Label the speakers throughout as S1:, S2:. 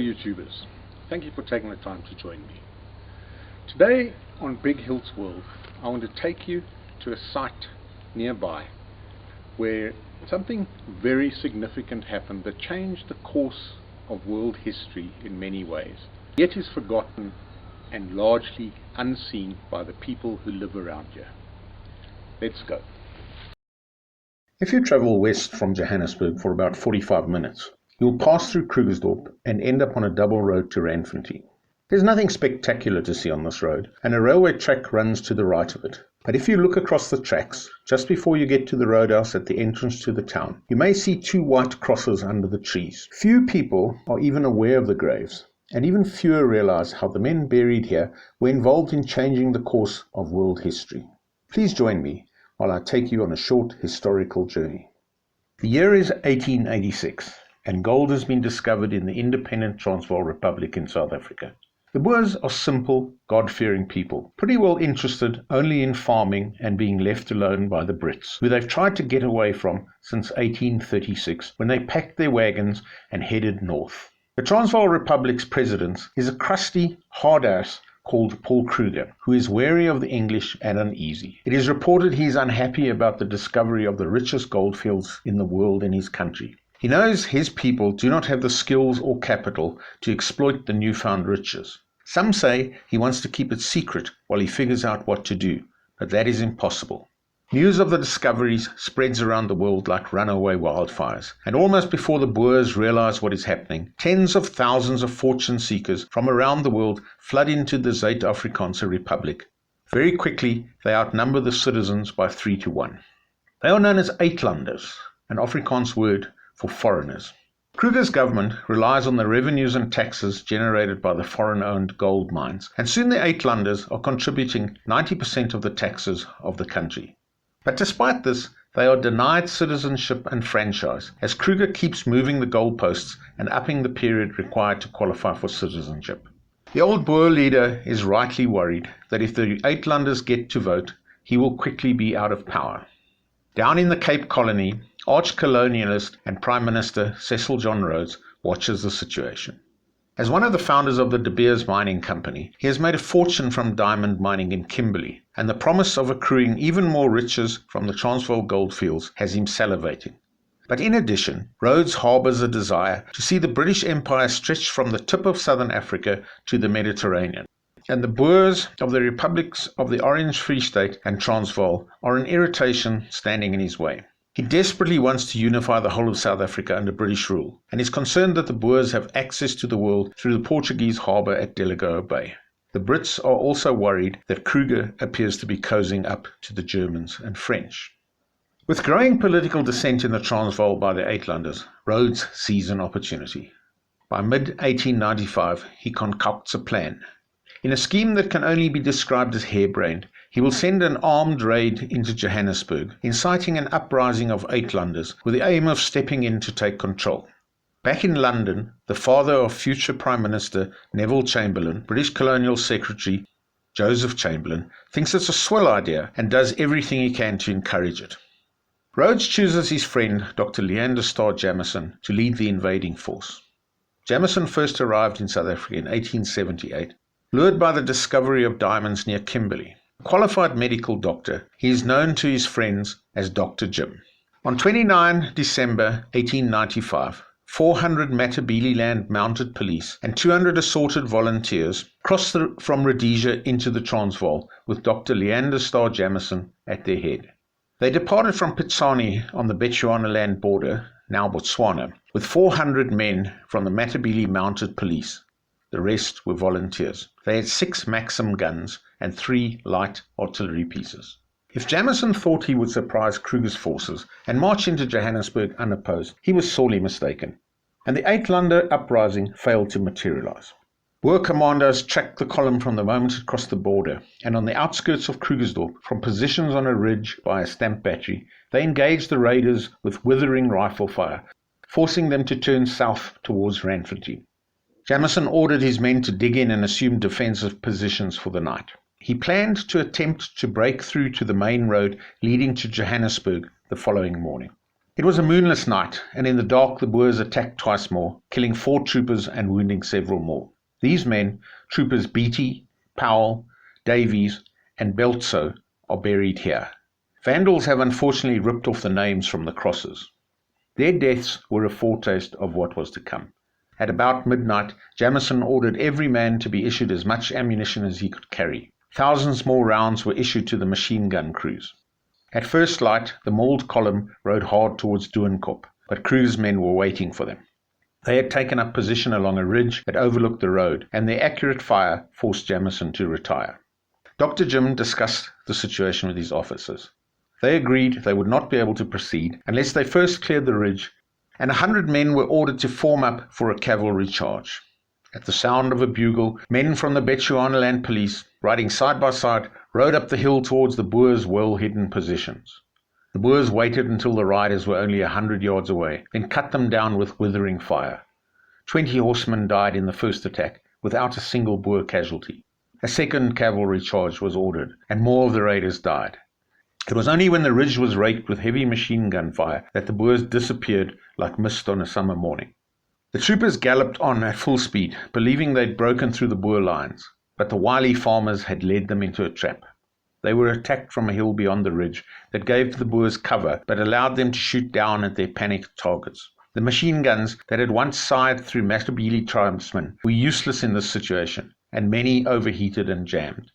S1: YouTubers, thank you for taking the time to join me. Today on Big Hills World, I want to take you to a site nearby where something very significant happened that changed the course of world history in many ways, yet is forgotten and largely unseen by the people who live around here. Let's go. If you travel west from Johannesburg for about 45 minutes, you'll pass through Krugersdorp and end up on a double road to Randfontein. There's nothing spectacular to see on this road, and a railway track runs to the right of it. But if you look across the tracks, just before you get to the roadhouse at the entrance to the town, you may see two white crosses under the trees. Few people are even aware of the graves, and even fewer realize how the men buried here were involved in changing the course of world history. Please join me while I take you on a short historical journey. The year is 1886. And gold has been discovered in the independent Transvaal Republic in South Africa. The Boers are simple, God-fearing people, pretty well interested only in farming and being left alone by the Brits, who they've tried to get away from since 1836, when they packed their wagons and headed north. The Transvaal Republic's president is a crusty, hard-ass called Paul Kruger, who is wary of the English and uneasy. It is reported he is unhappy about the discovery of the richest goldfields in the world in his country. He knows his people do not have the skills or capital to exploit the newfound riches. Some say he wants to keep it secret while he figures out what to do, but that is impossible. News of the discoveries spreads around the world like runaway wildfires, and almost before the Boers realize what is happening, tens of thousands of fortune seekers from around the world flood into the Zuid-Afrikaanse Republic. Very quickly, they outnumber the citizens by 3 to 1. They are known as Uitlanders, an Afrikaans word for foreigners. Kruger's government relies on the revenues and taxes generated by the foreign-owned gold mines, and soon the Uitlanders are contributing 90% of the taxes of the country. But despite this, they are denied citizenship and franchise, as Kruger keeps moving the goalposts and upping the period required to qualify for citizenship. The old Boer leader is rightly worried that if the Uitlanders get to vote, he will quickly be out of power. Down in the Cape Colony, arch-colonialist and Prime Minister Cecil John Rhodes watches the situation. As one of the founders of the De Beers Mining Company, he has made a fortune from diamond mining in Kimberley, and the promise of accruing even more riches from the Transvaal goldfields has him salivating. But in addition, Rhodes harbours a desire to see the British Empire stretch from the tip of southern Africa to the Mediterranean. And the Boers of the republics of the Orange Free State and Transvaal are an irritation standing in his way. He desperately wants to unify the whole of South Africa under British rule, and is concerned that the Boers have access to the world through the Portuguese harbour at Delagoa Bay. The Brits are also worried that Kruger appears to be cozying up to the Germans and French. With growing political dissent in the Transvaal by the Uitlanders, Rhodes sees an opportunity. By mid-1895, he concocts a plan. In a scheme that can only be described as hare-brained, he will send an armed raid into Johannesburg, inciting an uprising of Uitlanders with the aim of stepping in to take control. Back in London, the father of future Prime Minister Neville Chamberlain, British Colonial Secretary Joseph Chamberlain, thinks it's a swell idea and does everything he can to encourage it. Rhodes chooses his friend Dr. Leander Starr Jameson to lead the invading force. Jameson first arrived in South Africa in 1878, lured by the discovery of diamonds near Kimberley. A qualified medical doctor, he is known to his friends as Dr. Jim. On 29 December 1895, 400 Matabeleland mounted police and 200 assorted volunteers crossed from Rhodesia into the Transvaal with Dr. Leander Starr Jameson at their head. They departed from Pitsani on the Bechuanaland border, now Botswana, with 400 men from the Matabele mounted police. The rest were volunteers. They had 6 Maxim guns and 3 light artillery pieces. If Jameson thought he would surprise Kruger's forces and march into Johannesburg unopposed, he was sorely mistaken, and the Uitlander uprising failed to materialize. Boer commandos tracked the column from the moment it crossed the border, and on the outskirts of Krugersdorp, from positions on a ridge by a stamp battery, they engaged the raiders with withering rifle fire, forcing them to turn south towards Randfontein. Jameson ordered his men to dig in and assume defensive positions for the night. He planned to attempt to break through to the main road leading to Johannesburg the following morning. It was a moonless night, and in the dark the Boers attacked twice more, killing 4 troopers and wounding several more. These men, troopers Beattie, Powell, Davies, and Beltso, are buried here. Vandals have unfortunately ripped off the names from the crosses. Their deaths were a foretaste of what was to come. At about midnight, Jameson ordered every man to be issued as much ammunition as he could carry. Thousands more rounds were issued to the machine gun crews. At first light, the mauled column rode hard towards Doornkop, but Kruger's men were waiting for them. They had taken up position along a ridge that overlooked the road, and their accurate fire forced Jameson to retire. Dr. Jim discussed the situation with his officers. They agreed they would not be able to proceed unless they first cleared the ridge, and 100 men were ordered to form up for a cavalry charge. At the sound of a bugle, men from the Bechuanaland police, riding side by side, rode up the hill towards the Boers' well-hidden positions. The Boers waited until the riders were only 100 yards away, then cut them down with withering fire. 20 horsemen died in the first attack, without a single Boer casualty. A second cavalry charge was ordered, and more of the raiders died. It was only when the ridge was raked with heavy machine gun fire that the Boers disappeared like mist on a summer morning. The troopers galloped on at full speed, believing they'd broken through the Boer lines, but the wily farmers had led them into a trap. They were attacked from a hill beyond the ridge that gave the Boers cover but allowed them to shoot down at their panicked targets. The machine guns that had once scythed through Matabele tribesmen were useless in this situation, and many overheated and jammed.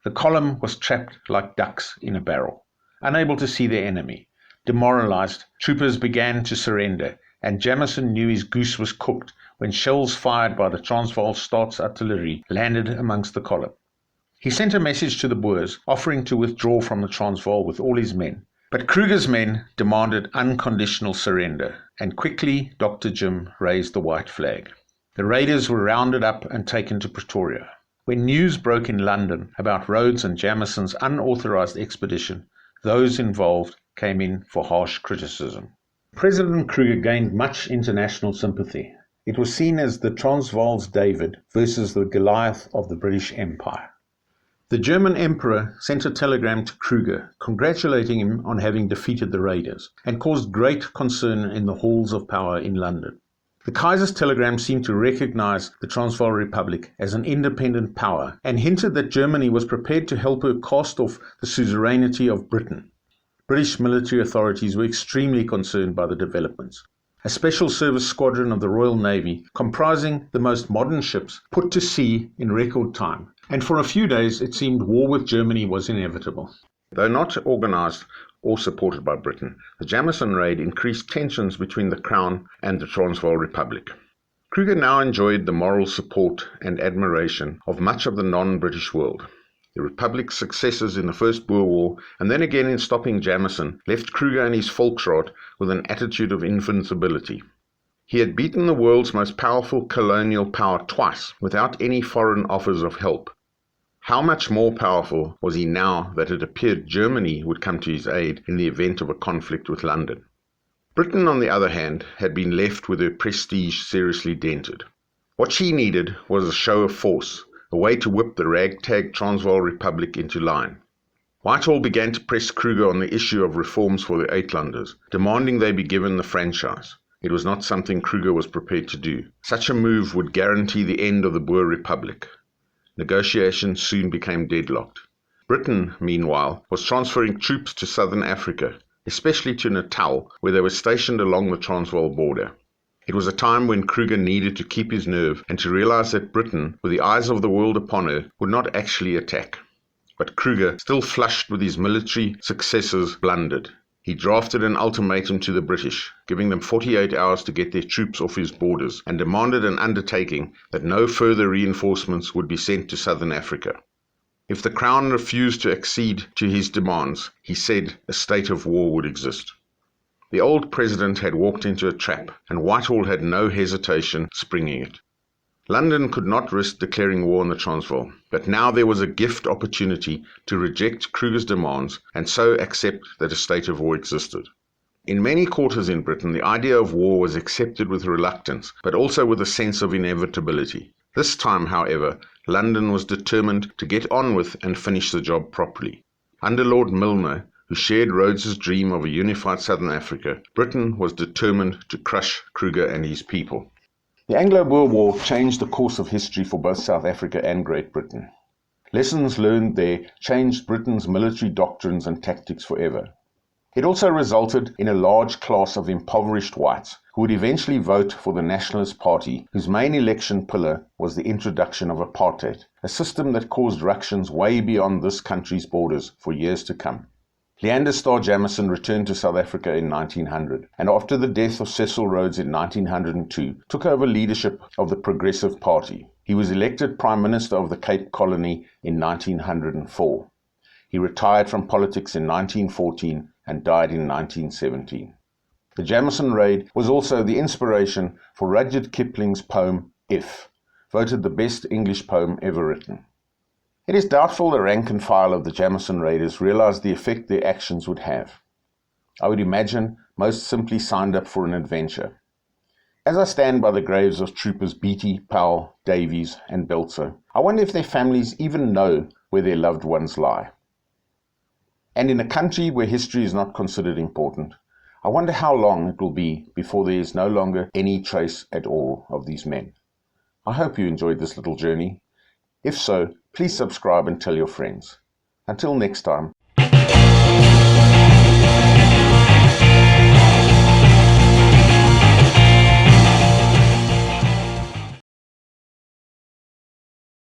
S1: The column was trapped like ducks in a barrel. Unable to see their enemy, demoralized, troopers began to surrender, and Jameson knew his goose was cooked when shells fired by the Transvaal Staats artillery landed amongst the column. He sent a message to the Boers offering to withdraw from the Transvaal with all his men, but Kruger's men demanded unconditional surrender, and quickly Dr. Jim raised the white flag. The raiders were rounded up and taken to Pretoria. When news broke in London about Rhodes and Jameson's unauthorized expedition, those involved came in for harsh criticism. President Kruger gained much international sympathy. It was seen as the Transvaal's David versus the Goliath of the British Empire. The German Emperor sent a telegram to Kruger congratulating him on having defeated the raiders, and caused great concern in the halls of power in London. The Kaiser's telegram seemed to recognize the Transvaal Republic as an independent power and hinted that Germany was prepared to help her cast off the suzerainty of Britain. British military authorities were extremely concerned by the developments. A special service squadron of the Royal Navy, comprising the most modern ships, put to sea in record time, and for a few days it seemed war with Germany was inevitable. Though not organized or supported by Britain, the Jameson raid increased tensions between the Crown and the Transvaal Republic. Kruger now enjoyed the moral support and admiration of much of the non-British world. The Republic's successes in the First Boer War, and then again in stopping Jameson, left Kruger and his Volksraad with an attitude of invincibility. He had beaten the world's most powerful colonial power twice, without any foreign offers of help. How much more powerful was he now that it appeared Germany would come to his aid in the event of a conflict with London? Britain, on the other hand, had been left with her prestige seriously dented. What she needed was a show of force, a way to whip the ragtag Transvaal Republic into line. Whitehall began to press Kruger on the issue of reforms for the Uitlanders, demanding they be given the franchise. It was not something Kruger was prepared to do. Such a move would guarantee the end of the Boer Republic. Negotiations soon became deadlocked. Britain, meanwhile, was transferring troops to southern Africa, especially to Natal, where they were stationed along the Transvaal border. It was a time when Kruger needed to keep his nerve and to realize that Britain, with the eyes of the world upon her, would not actually attack. But Kruger, still flushed with his military successes, blundered. He drafted an ultimatum to the British, giving them 48 hours to get their troops off his borders, and demanded an undertaking that no further reinforcements would be sent to southern Africa. If the Crown refused to accede to his demands, he said a state of war would exist. The old president had walked into a trap, and Whitehall had no hesitation springing it. London could not risk declaring war on the Transvaal, but now there was a gift opportunity to reject Kruger's demands and so accept that a state of war existed. In many quarters in Britain, the idea of war was accepted with reluctance, but also with a sense of inevitability. This time, however, London was determined to get on with and finish the job properly. Under Lord Milner,
S2: who shared Rhodes's dream of a unified Southern Africa, Britain was determined to crush Kruger and his people. The Anglo-Boer War changed the course of history for both South Africa and Great Britain. Lessons learned there changed Britain's military doctrines and tactics forever. It also resulted in a large class of impoverished whites who would eventually vote for the Nationalist Party, whose main election pillar was the introduction of apartheid, a system that caused ructions way beyond this country's borders for years to come. Leander Starr Jameson returned to South Africa in 1900, and after the death of Cecil Rhodes in 1902, took over leadership of the Progressive Party. He was elected Prime Minister of the Cape Colony in 1904. He retired from politics in 1914 and died in 1917. The Jameson raid was also the inspiration for Rudyard Kipling's poem If, voted the best English poem ever written. It is doubtful the rank and file of the Jameson raiders realized the effect their actions would have. I would imagine most simply signed up for an adventure. As I stand by the graves of troopers Beatty, Powell, Davies and Belzer, I wonder if their families even know where their loved ones lie. And in a country where history is not considered important, I wonder how long it will be before there is no longer any trace at all of these men. I hope you enjoyed this little journey. If so, please subscribe and tell your friends. Until next time,